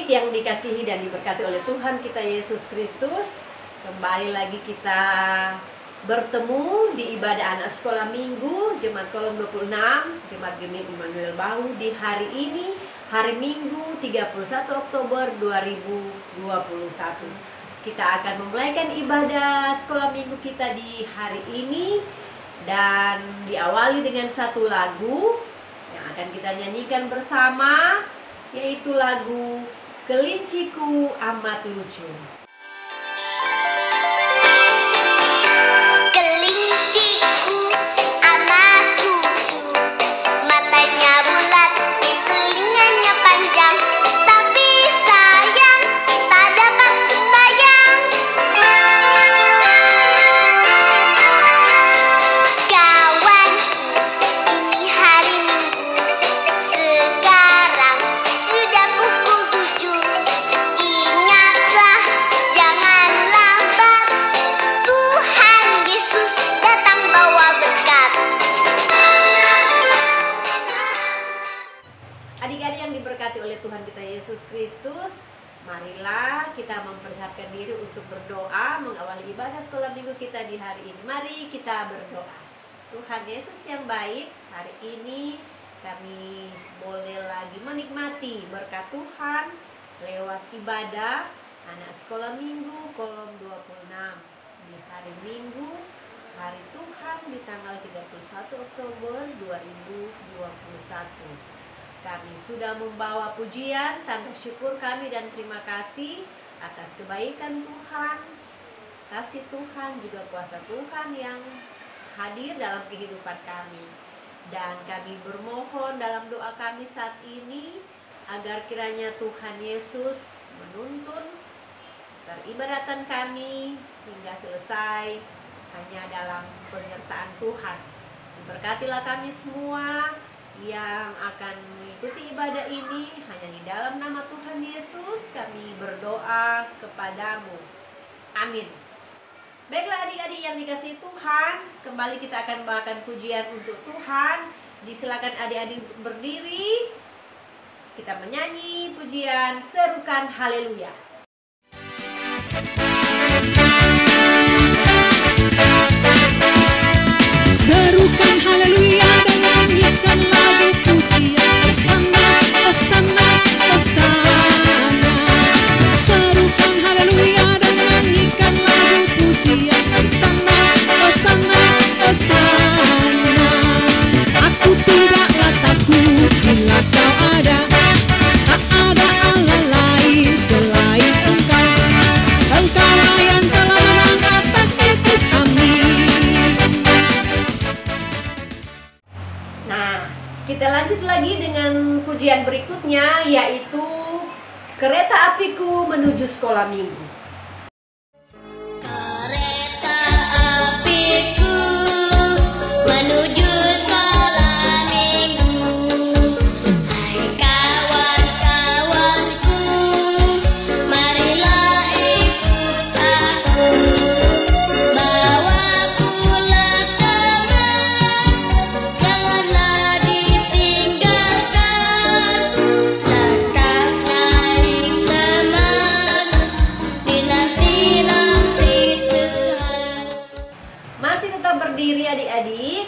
Adik-adik yang dikasihi dan diberkati oleh Tuhan kita Yesus Kristus, kembali lagi kita bertemu di ibadah anak sekolah minggu Jemaat Kolom 26 Jemaat Gemim Immanuel Bahu di hari ini, hari Minggu 31 Oktober 2021. Kita akan memulaikan ibadah sekolah minggu kita di hari ini dan diawali dengan satu lagu yang akan kita nyanyikan bersama, yaitu lagu Kelinciku Amat Lucu. Kelinciku amat lucu, matanya bulat, telinganya panjang, tapi sayang tak dapat sembahyang. Kawanku, ini hari Minggu, sekarang sudah pukul 7. Ingatlah, jangan lambat, Tuhan Yesus datang bawa berkat. Adik-adik yang diberkati oleh Tuhan kita Yesus Kristus, marilah kita mempersiapkan diri untuk berdoa mengawali ibadah sekolah minggu kita di hari ini. Mari kita berdoa. Tuhan Yesus yang baik, hari ini kami boleh lagi menikmati berkat Tuhan lewat ibadah anak sekolah minggu Kolom 26 di hari Minggu, hari Tuhan di tanggal 31 Oktober 2021. Kami sudah membawa pujian, tanda syukur kami dan terima kasih atas kebaikan Tuhan, kasih Tuhan, juga kuasa Tuhan yang hadir dalam kehidupan kami. Dan kami bermohon dalam doa kami saat ini agar kiranya Tuhan Yesus menuntun peribadatan kami hingga selesai hanya dalam penyertaan Tuhan. Diberkatilah kami semua yang akan mengikuti ibadah ini, hanya di dalam nama Tuhan Yesus kami berdoa kepadamu. Amin. Baiklah adik-adik yang dikasihi Tuhan, kembali kita akan membawakan pujian untuk Tuhan. Disilakan adik-adik untuk berdiri. Kita menyanyi pujian Serukan Haleluya. Serukan haleluya dan nyanyikan lagu pujian, Hosana, Hosana, Hosana. Serukan haleluya dan nyanyikan lagu pujian, Hosana, Hosana, Hosana. Aku tidaklah takut bila kau ada, tak ada Allah lain selain Engkau. Engkaulah yang telah menang atas iblis, amin. Nah, kita lanjut lagi dengan pujian berikutnya, yaitu Kereta Apiku Menuju Sekolah Minggu. Kereta apiku menuju sekolah minggu. Hai kawan-kawanku, marilah ikut aku. Bawa pulang teman, janganlah ditinggalkan. Langkah naik teman, dinanti-nanti Tuhan. Masih tetap berdiri adik-adik.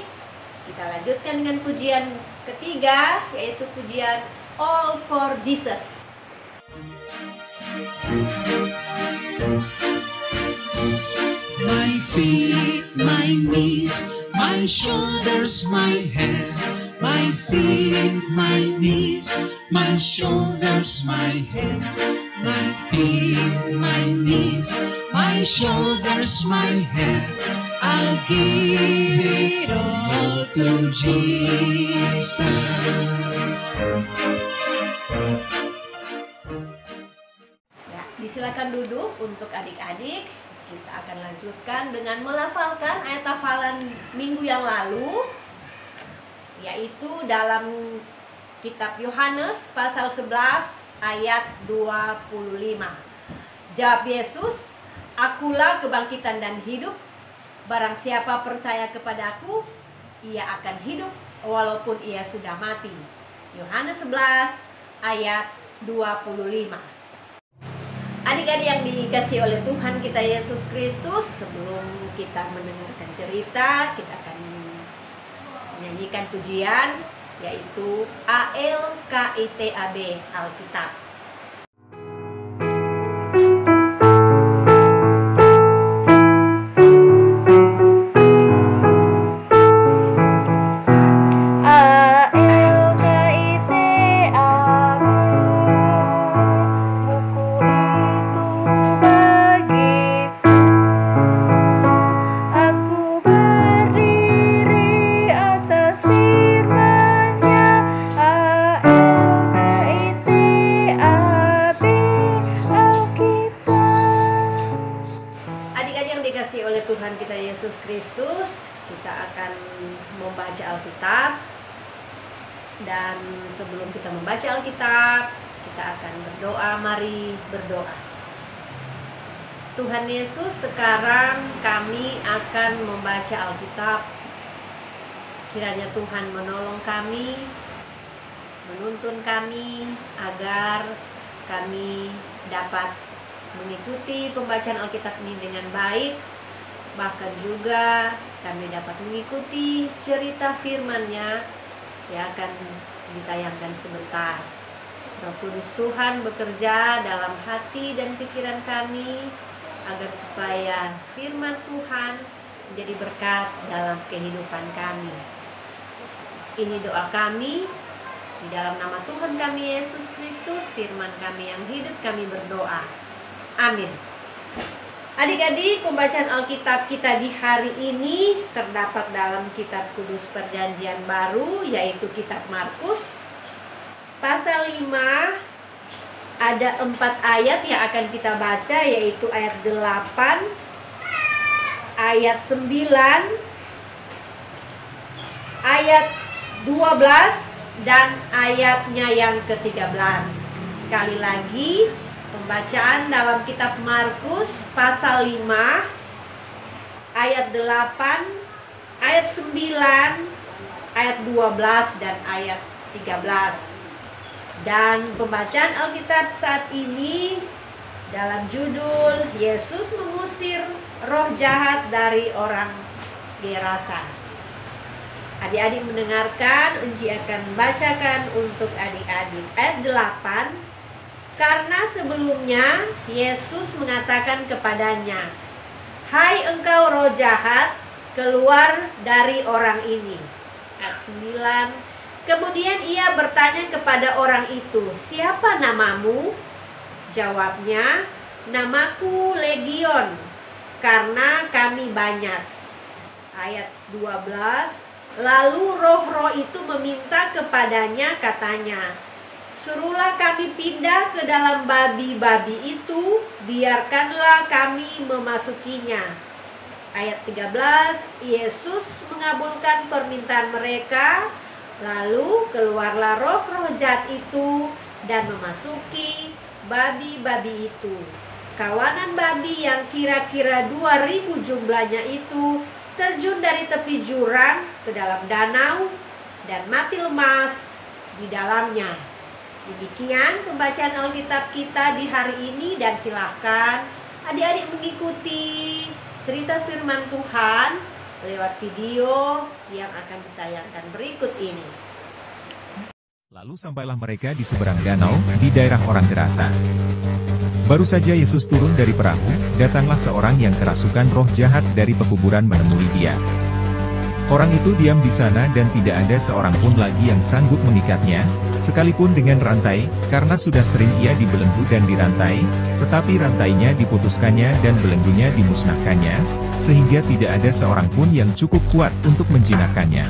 Kita lanjutkan dengan pujian ketiga, yaitu pujian All for Jesus. My feet, my knees, my shoulders, my head. My feet, my knees, my shoulders, my head. My feet, my knees, my shoulders, my head. I'll give it all to Jesus. Ya, disilakan duduk untuk adik-adik. Kita akan lanjutkan dengan melafalkan ayat hafalan minggu yang lalu, yaitu dalam kitab Yohanes pasal 11 ayat 25. Jawab Yesus, "Akulah kebangkitan dan hidup. Barang siapa percaya kepadaku, ia akan hidup walaupun ia sudah mati." Yohanes 11 ayat 25. Adik-adik yang dikasihi oleh Tuhan kita Yesus Kristus, sebelum kita mendengarkan cerita, kita akan menyanyikan pujian, yaitu ALKITAB, Alkitab. Tuhan kita Yesus Kristus, kita akan membaca Alkitab. Dan sebelum kita membaca Alkitab, kita akan berdoa. Mari berdoa. Tuhan Yesus, sekarang kami akan membaca Alkitab. Kiranya Tuhan menolong kami, menuntun kami agar kami dapat mengikuti pembacaan Alkitab ini dengan baik. Bahkan juga kami dapat mengikuti cerita firman-Nya yang akan ditayangkan sebentar. Roh Kudus Tuhan bekerja dalam hati dan pikiran kami agar supaya firman Tuhan menjadi berkat dalam kehidupan kami. Ini doa kami di dalam nama Tuhan kami Yesus Kristus, firman kami yang hidup, kami berdoa. Amin. Adik-adik, pembacaan Alkitab kita di hari ini terdapat dalam Kitab Kudus Perjanjian Baru, yaitu Kitab Markus. Pasal 5, ada 4 ayat yang akan kita baca, yaitu ayat 8, ayat 9, ayat 12, dan ayatnya yang ke-13. Sekali lagi, pembacaan dalam Kitab Markus pasal 5 ayat 8, ayat 9, ayat 12 dan ayat 13. Dan pembacaan Alkitab saat ini dalam judul Yesus mengusir roh jahat dari orang Gerasa. Adik-adik mendengarkan, Enci akan membacakan untuk adik-adik. Ayat 8. Karena sebelumnya Yesus mengatakan kepadanya, "Hai engkau roh jahat, keluar dari orang ini." Ayat 9. Kemudian ia bertanya kepada orang itu, "Siapa namamu?" Jawabnya, "Namaku Legion, karena kami banyak." Ayat 12. Lalu roh-roh itu meminta kepadanya, katanya, "Suruhlah kami pindah ke dalam babi-babi itu, biarkanlah kami memasukinya." Ayat 13, Yesus mengabulkan permintaan mereka, lalu keluarlah roh-roh jahat itu dan memasuki babi-babi itu. Kawanan babi yang kira-kira 2.000 jumlahnya itu terjun dari tepi jurang ke dalam danau dan mati lemas di dalamnya. Demikian pembacaan Alkitab kita di hari ini, dan silakan adik-adik mengikuti cerita firman Tuhan lewat video yang akan ditayangkan berikut ini. Lalu sampailah mereka di seberang danau, di daerah orang Gerasa. Baru saja Yesus turun dari perahu, datanglah seorang yang kerasukan roh jahat dari pekuburan menemui dia. Orang itu diam di sana dan tidak ada seorang pun lagi yang sanggup mengikatnya, sekalipun dengan rantai, karena sudah sering ia dibelenggu dan dirantai, tetapi rantainya diputuskannya dan belenggunya dimusnahkannya, sehingga tidak ada seorang pun yang cukup kuat untuk menjinakkannya.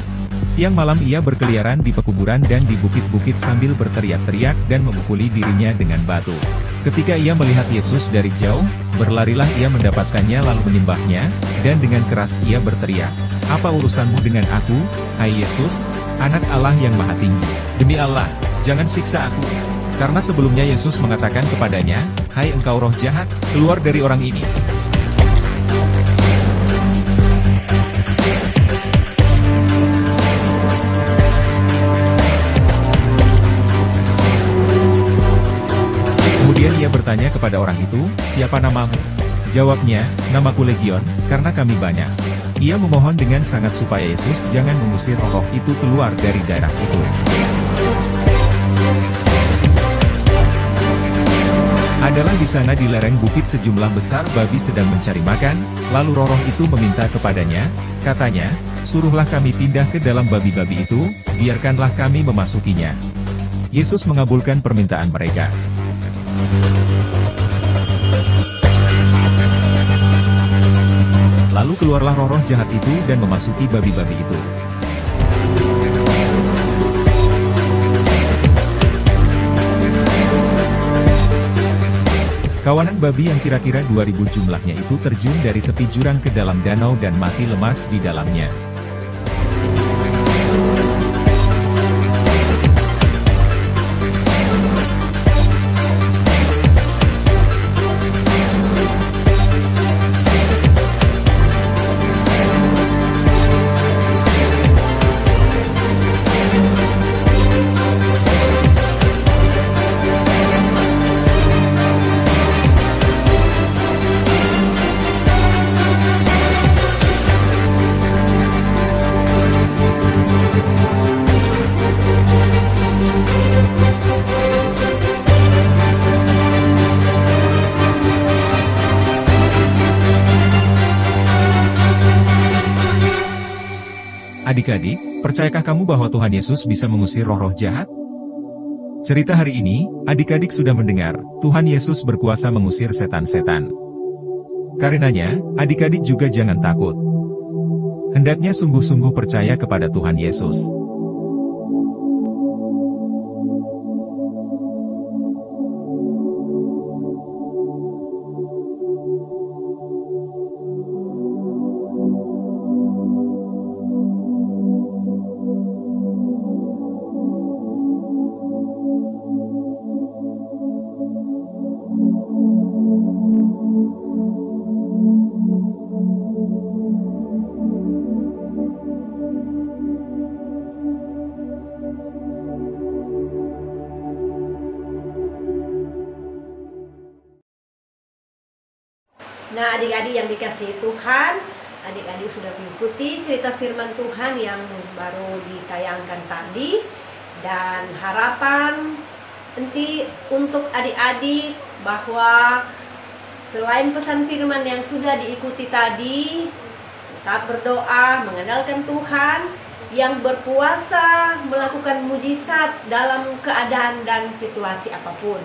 Siang malam ia berkeliaran di pekuburan dan di bukit-bukit sambil berteriak-teriak dan memukuli dirinya dengan batu. Ketika ia melihat Yesus dari jauh, berlarilah ia mendapatkannya lalu menyembahnya, dan dengan keras ia berteriak, "Apa urusanmu dengan aku, hai Yesus, Anak Allah yang Maha Tinggi? Demi Allah, jangan siksa aku." Karena sebelumnya Yesus mengatakan kepadanya, "Hai engkau roh jahat, keluar dari orang ini." Kemudian ia bertanya kepada kepada orang itu, "Siapa namamu?" Jawabnya, "Namaku Legion, karena kami banyak." Ia memohon dengan sangat supaya Yesus jangan mengusir roh itu keluar dari daerah itu. Adalah di sana di lereng bukit sejumlah besar babi sedang mencari makan, lalu roh itu meminta kepadanya, katanya, "Suruhlah kami pindah ke dalam babi-babi itu, biarkanlah kami memasukinya." Yesus mengabulkan permintaan mereka. Lalu keluarlah roh jahat itu dan memasuki babi-babi itu. Kawanan babi yang kira-kira 2000 jumlahnya itu terjun dari tepi jurang ke dalam danau dan mati lemas di dalamnya. Adik-adik, percayakah kamu bahwa Tuhan Yesus bisa mengusir roh-roh jahat? Cerita hari ini, adik-adik sudah mendengar, Tuhan Yesus berkuasa mengusir setan-setan. Karenanya, adik-adik juga jangan takut. Hendaknya sungguh-sungguh percaya kepada Tuhan Yesus. Nah, adik-adik yang dikasihi Tuhan, adik-adik sudah mengikuti cerita firman Tuhan yang baru ditayangkan tadi. Dan harapan untuk adik-adik bahwa selain pesan firman yang sudah diikuti tadi, tetap berdoa, mengandalkan Tuhan yang berkuasa melakukan mujizat dalam keadaan dan situasi apapun.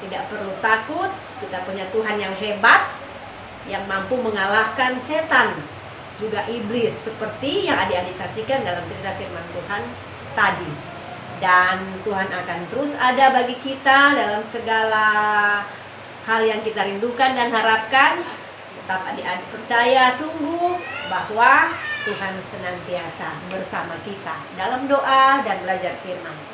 Tidak perlu takut, kita punya Tuhan yang hebat, yang mampu mengalahkan setan, juga iblis, seperti yang adik-adik saksikan dalam cerita firman Tuhan tadi. Dan Tuhan akan terus ada bagi kita dalam segala hal yang kita rindukan dan harapkan. Tetap adik-adik percaya sungguh bahwa Tuhan senantiasa bersama kita dalam doa dan belajar firman.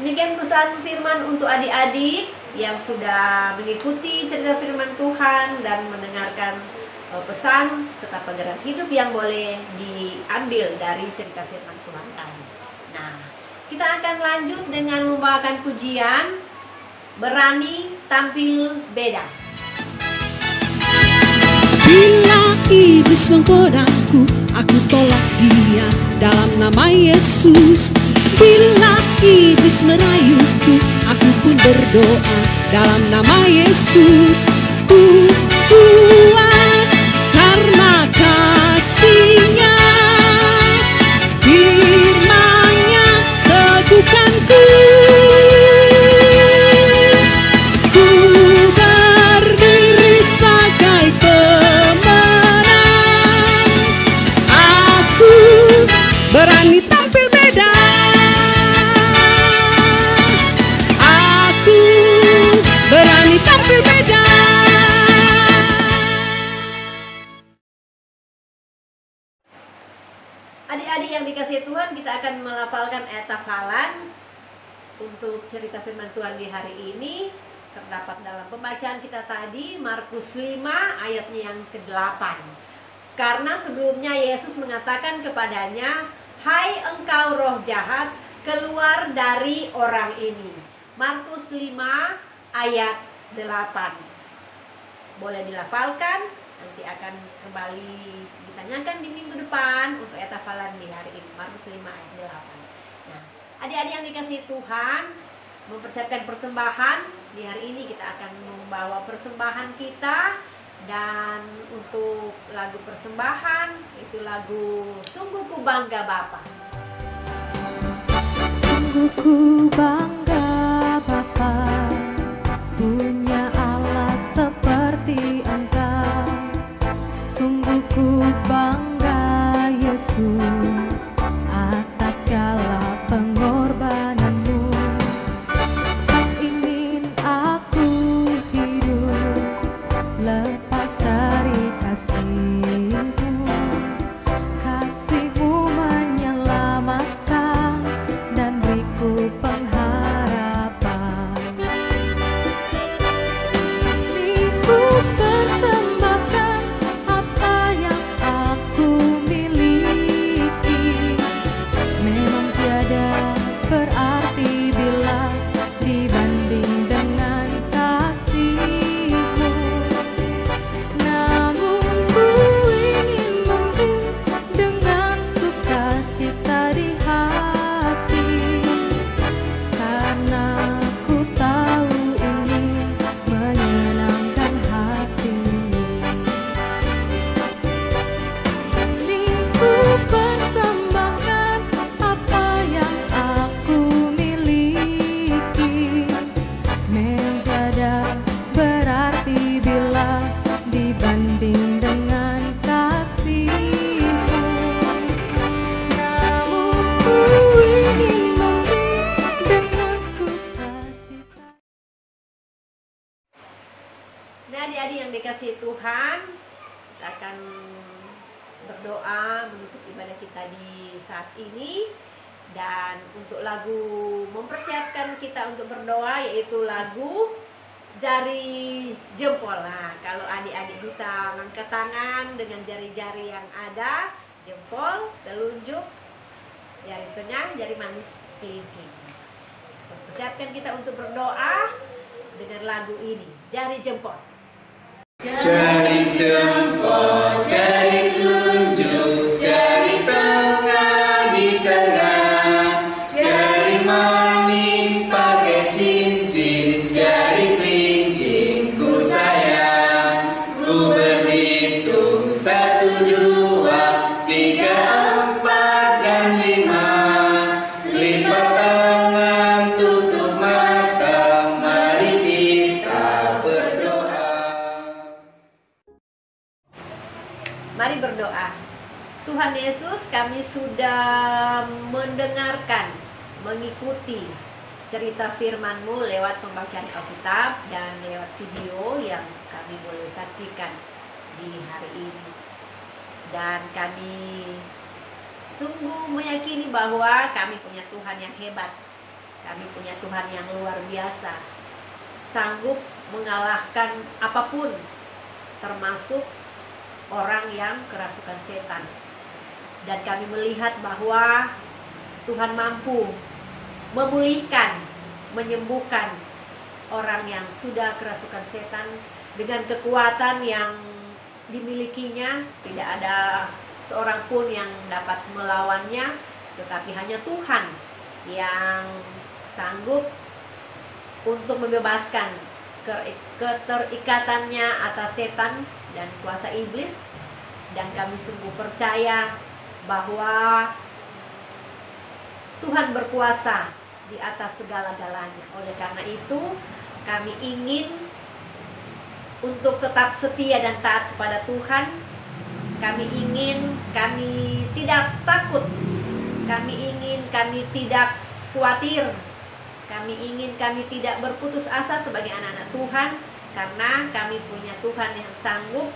Demikian pesan firman untuk adik-adik yang sudah mengikuti cerita firman Tuhan dan mendengarkan pesan serta pelajaran hidup yang boleh diambil dari cerita firman Tuhan tadi. Nah, kita akan lanjut dengan membawakan pujian Berani Tampil Beda. Bila iblis menggodaku, aku tolak dia dalam nama Yesus. Bila iblis merayuku, aku pun berdoa dalam nama Yesus. Ku kuat karena kasih-Nya, firman-Nya teguhkanku. Ku berdiri sebagai pemenang. Aku berani tampil beda. Aku berani tampil beda. Adik-adik yang dikasihi Tuhan, kita akan melafalkan ayat hafalan untuk cerita firman Tuhan di hari ini. Terdapat dalam pembacaan kita tadi, Markus 5 ayatnya yang ke-8. Karena sebelumnya Yesus mengatakan kepadanya, "Hai engkau roh jahat, keluar dari orang ini." Markus 5 ayat Boleh dilafalkan, nanti akan kembali ditanyakan di minggu depan untuk ayat hafalan di hari ini, Markus 5 ayat 8. Nah, adik-adik yang dikasihi Tuhan, mempersiapkan persembahan. Di hari ini kita akan membawa persembahan kita, dan untuk lagu persembahan itu lagu Sungguh Ku Bangga Bapa. Sungguh ku bangga Bapa, punya Allah seperti Engkau. Sungguh ku bangga Yesus atas segala pengorbananmu. Tak ingin aku hidup lepas dari kasih-Mu. Kasih-Mu menyelamatkan dan beriku pengharapan. Ini ku persembahkan apa yang aku miliki. Memang tiada berarti bila dibanding dengan kasih-Mu. Namun ku ingin memberi dengan sukacita di hati, karena ku tahu ini menyenangkan hati-Mu. Ini ku persembahkan apa yang aku miliki. Memang tiada berarti bila dibanding dengan kasih-Mu. Namun ku ingin memberi dengan sukacita. Nah, adik-adik yang dikasihi Tuhan, kita akan berdoa menutup ibadah kita di saat ini. Dan untuk lagu mempersiapkan kita untuk berdoa, yaitu lagu Jari Jempol. Nah, kalau adik-adik bisa angkat tangan dengan jari-jari yang ada, jempol, telunjuk, jari tengah, jari manis, kelingking. Persiapkan kita untuk berdoa dengan lagu ini, Jari Jempol. Jari jempol, jari telunjuk, jari tengah di tengah, jari manis pakai cincin, jari kelingking ku sayang. Ku berhitung 1, 2, 3, 4 dan 5. Lipat tangan, tutup mata, mari kita berdoa. Mari berdoa. Tuhan Yesus, kami sudah mendengarkan, mengikuti cerita firman-Mu lewat pembacaan Alkitab dan lewat video yang kami boleh saksikan di hari ini. Dan kami sungguh meyakini bahwa kami punya Tuhan yang hebat. Kami punya Tuhan yang luar biasa, sanggup mengalahkan apapun, termasuk orang yang kerasukan setan. Dan kami melihat bahwa Tuhan mampu memulihkan, menyembuhkan orang yang sudah kerasukan setan dengan kekuatan yang dimilikinya. Tidak ada seorang pun yang dapat melawannya, tetapi hanya Tuhan yang sanggup untuk membebaskan keterikatannya atas setan dan kuasa iblis. Dan kami sungguh percaya bahwa Tuhan berkuasa di atas segala-galanya. Oleh karena itu, kami ingin untuk tetap setia dan taat kepada Tuhan. Kami ingin, kami tidak takut. Kami ingin, kami tidak khawatir. Kami ingin, kami tidak berputus asa sebagai anak-anak Tuhan, karena kami punya Tuhan yang sanggup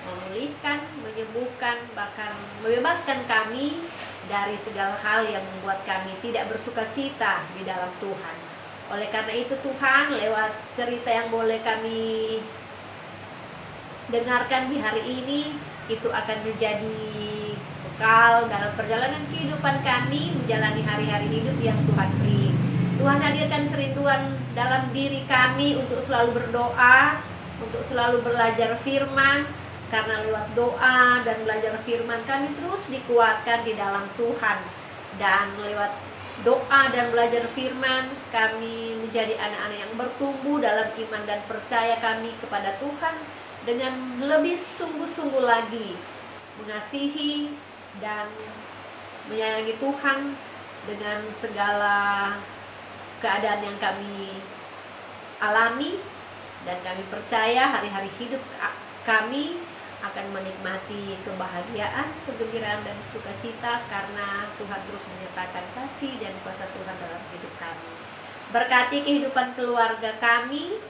memulihkan, menyembuhkan, bahkan membebaskan kami dari segala hal yang membuat kami tidak bersukacita di dalam Tuhan. Oleh karena itu Tuhan, lewat cerita yang boleh kami dengarkan di hari ini, itu akan menjadi bekal dalam perjalanan kehidupan kami menjalani hari-hari hidup yang Tuhan beri. Tuhan hadirkan kerinduan dalam diri kami untuk selalu berdoa, untuk selalu belajar firman, karena lewat doa dan belajar firman kami terus dikuatkan di dalam Tuhan. Dan lewat doa dan belajar firman kami menjadi anak-anak yang bertumbuh dalam iman dan percaya kami kepada Tuhan dengan lebih sungguh-sungguh lagi mengasihi dan menyayangi Tuhan dengan segala keadaan yang kami alami. Dan kami percaya hari-hari hidup kami akan menikmati kebahagiaan, kegembiraan, dan sukacita karena Tuhan terus menyatakan kasih dan kuasa Tuhan dalam hidup kami. Berkati kehidupan keluarga kami,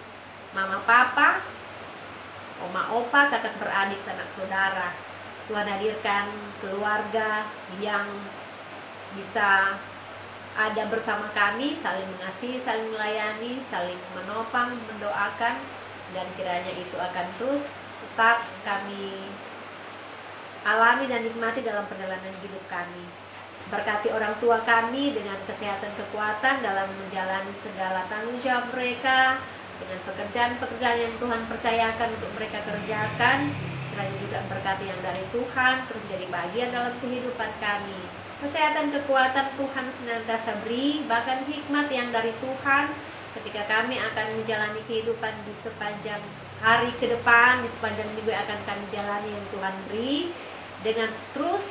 mama papa, oma opa, kakak beradik, sanak saudara. Tuhan hadirkan keluarga yang bisa ada bersama kami, saling mengasihi, saling melayani, saling menopang, mendoakan, dan kiranya itu akan terus tetap kami alami dan nikmati dalam perjalanan hidup kami. Berkati orang tua kami dengan kesehatan, kekuatan dalam menjalani segala tanggung jawab mereka, dengan pekerjaan-pekerjaan yang Tuhan percayakan untuk mereka kerjakan. Kiranya juga berkati yang dari Tuhan terus menjadi bagian dalam kehidupan kami. Kesehatan, kekuatan Tuhan senantiasa beri, bahkan hikmat yang dari Tuhan ketika kami akan menjalani kehidupan di sepanjang hari ke depan, di sepanjang minggu yang akan kami jalani yang Tuhan beri, dengan terus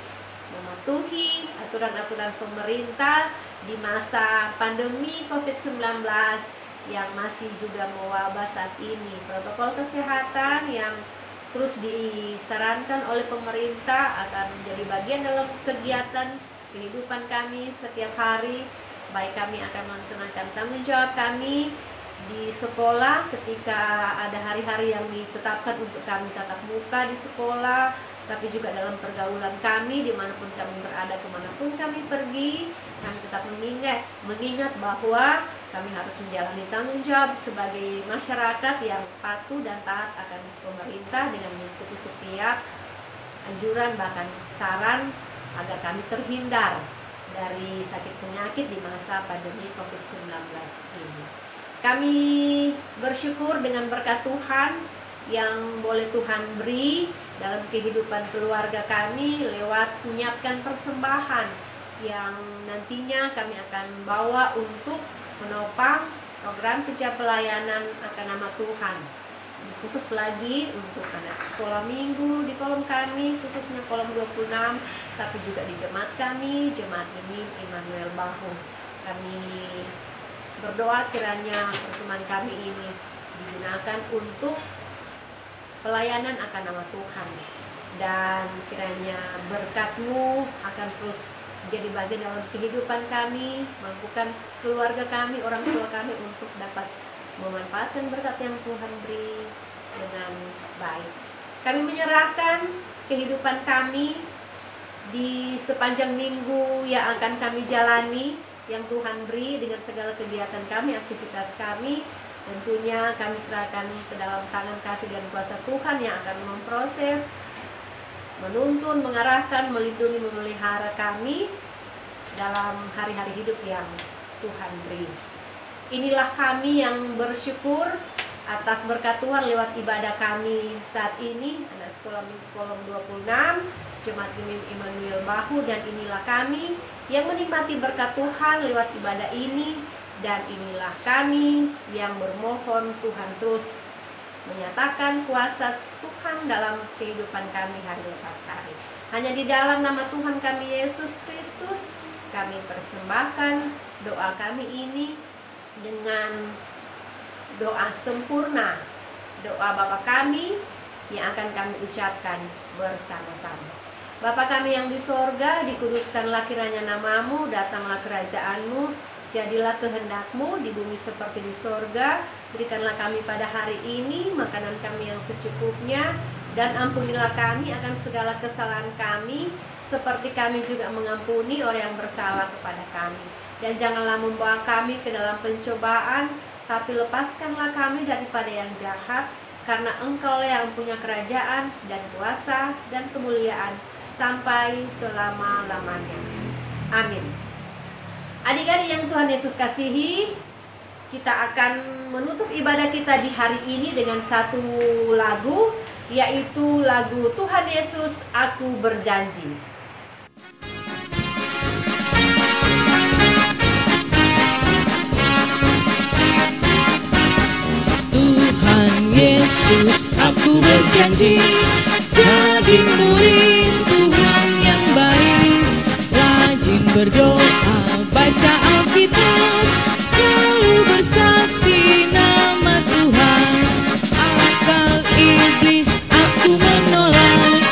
mematuhi aturan-aturan pemerintah di masa pandemi COVID-19 yang masih juga mewabah saat ini. Protokol kesehatan yang terus disarankan oleh pemerintah akan menjadi bagian dalam kegiatan kehidupan kami setiap hari. Baik kami akan melaksanakan tanggung jawab kami di sekolah ketika ada hari-hari yang ditetapkan untuk kami tatap muka di sekolah, tapi juga dalam pergaulan kami dimanapun kami berada, kemanapun kami pergi, kami tetap mengingat bahwa kami harus menjalani tanggung jawab sebagai masyarakat yang patuh dan taat akan pemerintah dengan mengikuti setiap anjuran bahkan saran agar kami terhindar dari sakit penyakit di masa pandemi COVID-19 ini. Kami bersyukur dengan berkat Tuhan yang boleh Tuhan beri dalam kehidupan keluarga kami lewat menyiapkan persembahan yang nantinya kami akan bawa untuk menopang program kerja pelayanan akan nama Tuhan. Khusus lagi untuk anak sekolah minggu di kolom kami, khususnya kolom 26, tapi juga di jemaat kami, Jemaat Imim Immanuel Bahu. Kami berdoa kiranya persembahan kami ini digunakan untuk pelayanan akan nama Tuhan, dan kiranya berkat-Mu akan terus menjadi bagian dalam kehidupan kami, mampukan keluarga kami, orang tua kami untuk dapat memanfaatkan berkat yang Tuhan beri dengan baik. Kami menyerahkan kehidupan kami di sepanjang minggu yang akan kami jalani, yang Tuhan beri dengan segala kegiatan kami, aktivitas kami. Tentunya kami serahkan ke dalam tangan kasih dan kuasa Tuhan yang akan memproses, menuntun, mengarahkan, melindungi, memelihara kami dalam hari-hari hidup yang Tuhan beri. Inilah kami yang bersyukur atas berkat Tuhan lewat ibadah kami saat ini, anak sekolah kolom 26, Jemaat Imim Immanuel Bahu, dan inilah kami yang menikmati berkat Tuhan lewat ibadah ini, dan inilah kami yang bermohon Tuhan terus menyatakan kuasa Tuhan dalam kehidupan kami hari lepas hari. Hanya di dalam nama Tuhan kami Yesus Kristus kami persembahkan doa kami ini dengan doa sempurna, doa Bapa kami yang akan kami ucapkan bersama-sama. Bapa kami yang di sorga, dikuduskanlah kiranya nama-Mu, datanglah kerajaan-Mu, jadilah kehendak-Mu di bumi seperti di sorga. Berikanlah kami pada hari ini makanan kami yang secukupnya, dan ampunilah kami akan segala kesalahan kami, seperti kami juga mengampuni orang yang bersalah kepada kami. Dan janganlah membawa kami ke dalam pencobaan, tapi lepaskanlah kami daripada yang jahat, karena Engkau yang punya kerajaan dan kuasa dan kemuliaan sampai selama-lamanya. Amin. Adik-adik yang Tuhan Yesus kasihi, kita akan menutup ibadah kita di hari ini dengan satu lagu, yaitu lagu Tuhan Yesus Aku Berjanji. Tuhan Yesus, aku berjanji jadi murid Tuhan yang baik, rajin berdoa, baca Alkitab, selalu bersaksi nama Tuhan. Akal iblis aku menolak,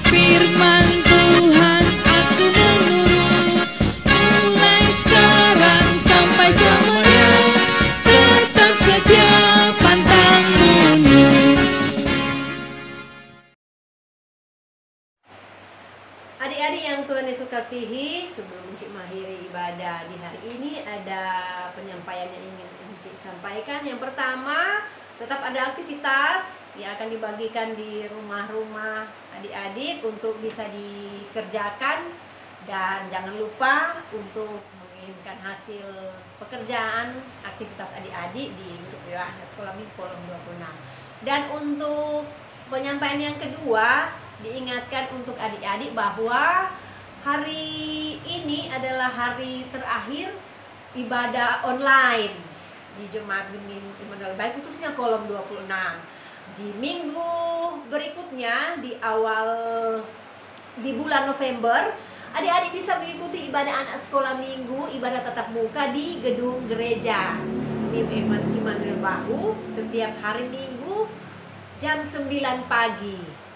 firman Tuhan aku menurut, mulai sekarang sampai selamanya, tetap setia pantang mundur. Adik-adik yang Tuhan Yesus kasihi, sebelum Encik mengakhiri ibadah di hari ini, ada penyampaian yang ingin Encik sampaikan. Yang pertama, tetap ada aktivitas yang akan dibagikan di rumah-rumah adik-adik untuk bisa dikerjakan, dan jangan lupa untuk mengirimkan hasil pekerjaan aktivitas adik-adik di grup WA Anak Sekolah Minggu kolom 26. Dan untuk penyampaian yang kedua, diingatkan untuk adik-adik bahwa hari ini adalah hari terakhir ibadah online di Jemaat Gemim Immanuel Baik, khususnya kolom 26. Di minggu berikutnya, di bulan November, adik-adik bisa mengikuti ibadah anak sekolah minggu, ibadah tatap muka di gedung gereja Gemim Immanuel Bahu setiap hari Minggu jam 9 pagi.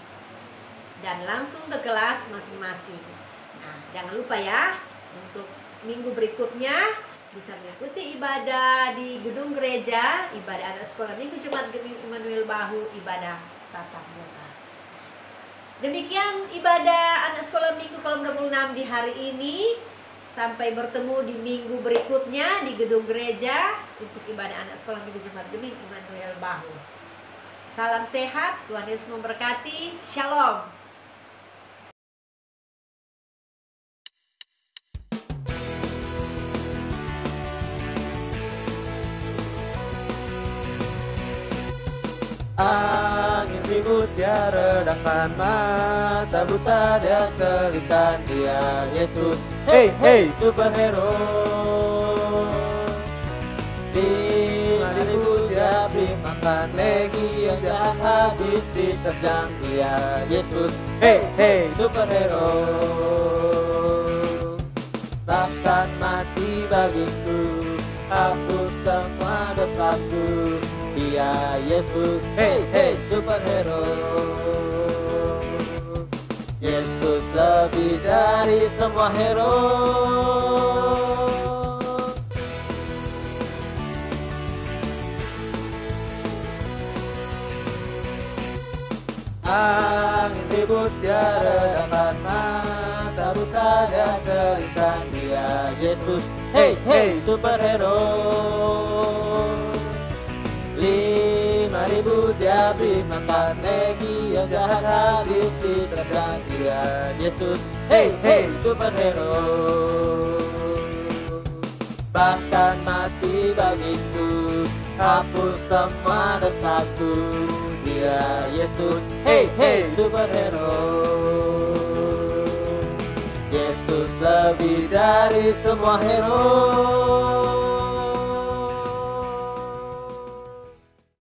Dan langsung ke kelas masing-masing. Nah, jangan lupa ya, untuk minggu berikutnya bisa mengikuti ibadah di gedung gereja, ibadah anak sekolah minggu Jemaat Gemim Immanuel Bahu, ibadah tatap muka. Demikian ibadah anak sekolah minggu kolom 26 di hari ini. Sampai bertemu di minggu berikutnya di gedung gereja untuk ibadah anak sekolah minggu Jemaat Gemim Immanuel Bahu. Salam sehat, Tuhan Yesus memberkati. Shalom. Angin ribut dia redakan, mata buta dia kelihatan, dia Yesus. Hey hey superhero. 5.000 dia beri makan, legion jahat habis diterjang, dia Yesus. Hey hey superhero. Takkan mati bagiku, hapus semua dosaku, dia Yesus. Hey hey superhero. Yesus lebih dari semua hero. Angin ribut dia redakan, mata buta dia kelihatan, dia Yesus. Hey hey superhero. 5.000 dia beri makan, legion jahat habis diterjang, dia Yesus. Hey hey superhero. Bahkan mati bagiku, hapus semua dosaku, dia Yesus. Hey hey superhero. Yesus lebih dari semua hero.